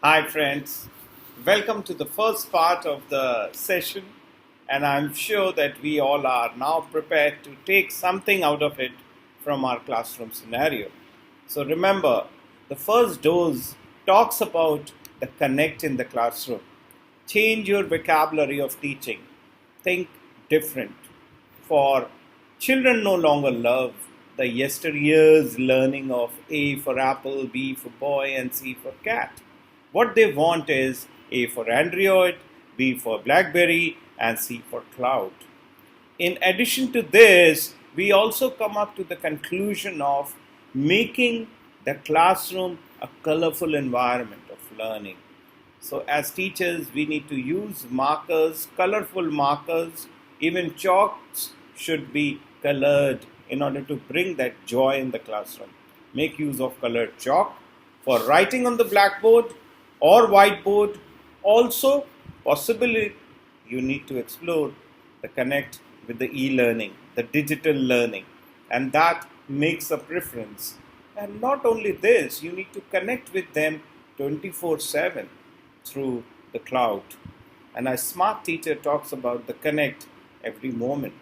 Hi, friends. Welcome to the first part of the session, and I'm sure that we all are now prepared to take something out of it from our classroom scenario. So, remember, the first dose talks about the connect in the classroom. Change your vocabulary of teaching. Think different. For children no longer love the yesteryear's learning of A for apple, B for boy, and C for cat. What they want is A for Android, B for Blackberry, and C for cloud. In addition to this, we also come up to the conclusion of making the classroom a colorful environment of learning. So, as teachers, we need to use markers, colorful markers. Even chalks should be colored in order to bring that joy in the classroom. Make use of colored chalk for writing on the blackboard or whiteboard. Also, possibly you need to explore the connect with the e-learning, the digital learning, and that makes a preference. And not only this, you need to connect with them 24/7 through the cloud. And a smart teacher talks about the connect every moment.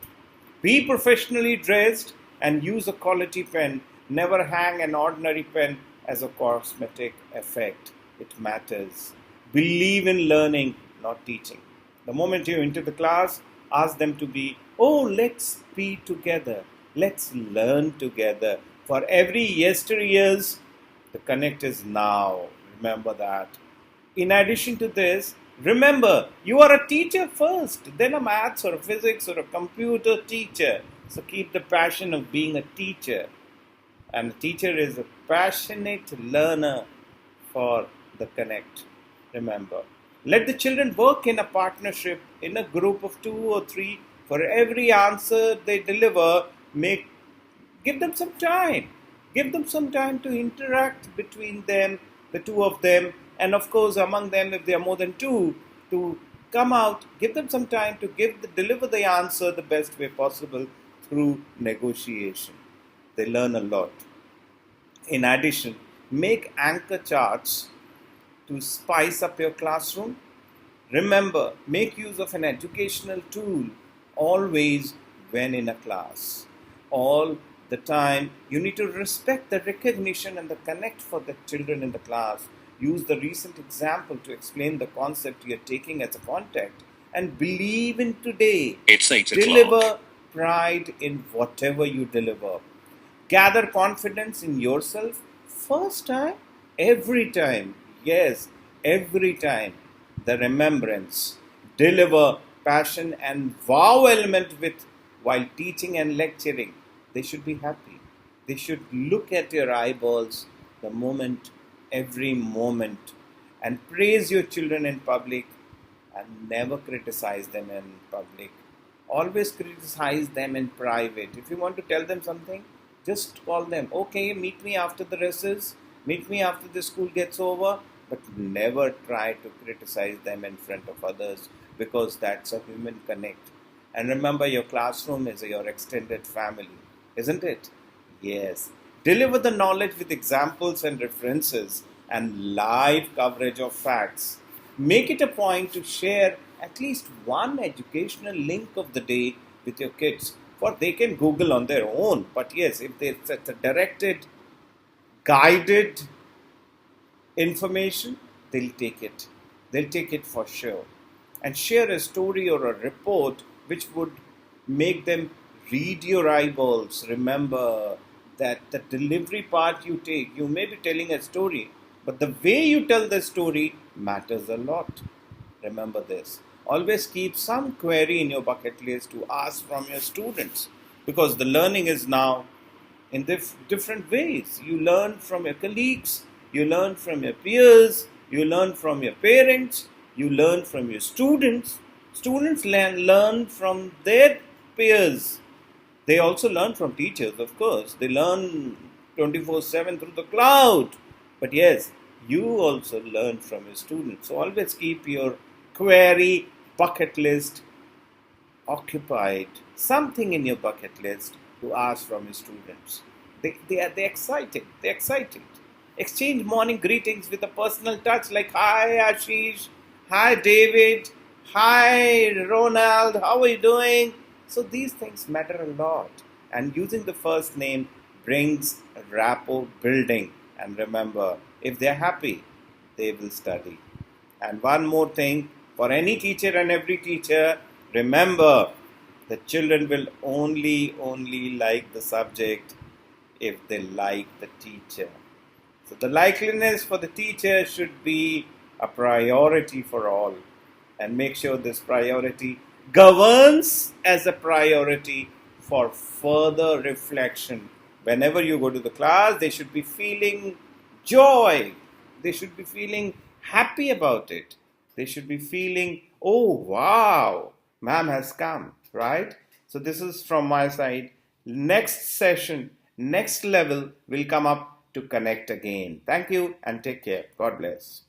Be professionally dressed and use a quality pen. Never hang an ordinary pen as a cosmetic effect. It matters. Believe in learning, not teaching. The moment you enter the class, ask them to be, oh, let's be together. Let's learn together. For every yesteryears, the connect is now. Remember that. In addition to this, remember you are a teacher first, then a maths or a physics or a computer teacher. So keep the passion of being a teacher. And a teacher is a passionate learner for the connect. Remember. Let the children work in a partnership, in a group of two or three. For every answer they deliver, give them some time. Give them some time to interact between them, the two of them, and of course among them, if there are more than two, to come out. Give them some time to deliver the answer the best way possible through negotiation. They learn a lot. In addition, make anchor charts to spice up your classroom. Remember, make use of an educational tool always when in a class. All the time, you need to respect the recognition and the connect for the children in the class. Use the recent example to explain the concept you're taking as a contact and believe in today. It's 8 o'clock. Deliver pride in whatever you deliver. Gather confidence in yourself first time, every time. Yes, every time. The remembrance. Deliver passion and wow element with while teaching and lecturing. They should be happy. They should look at your eyeballs the moment, every moment, and praise your children in public and never criticize them in public. Always criticize them in private. If you want to tell them something, just call them. Okay, meet me after the recess. Meet me after the school gets over. But never try to criticize them in front of others because that's a human connect. And remember, your classroom is your extended family, isn't it? Yes. Deliver the knowledge with examples and references and live coverage of facts. Make it a point to share at least one educational link of the day with your kids. For they can Google on their own. But yes, if it's a directed, guided information, they'll take it. They'll take it for sure. And share a story or a report which would make them read your eyeballs. Remember that the delivery part you take, you may be telling a story, but the way you tell the story matters a lot. Remember this. Always keep some query in your bucket list to ask from your students because the learning is now in different ways. You learn from your colleagues, you learn from your peers, you learn from your parents, you learn from your students. Students learn from their peers. They also learn from teachers, of course. They learn 24/7 through the cloud. But yes, you also learn from your students. So always keep your query bucket list occupied. Something in your bucket list to ask from your students. They're excited. They're excited. Exchange morning greetings with a personal touch like, hi Ashish, hi David, hi Ronald, how are you doing? So these things matter a lot. And using the first name brings rapport building. And remember, if they're happy, they will study. And one more thing, for any teacher and every teacher, remember, the children will only like the subject if they like the teacher. So the likeliness for the teacher should be a priority for all, and make sure this priority governs as a priority for further reflection. Whenever you go to the class, they should be feeling joy. They should be feeling happy about it. They should be feeling, oh wow, ma'am has come, right? So this is from my side. Next session, next level will come up to connect again. Thank you and take care. God bless.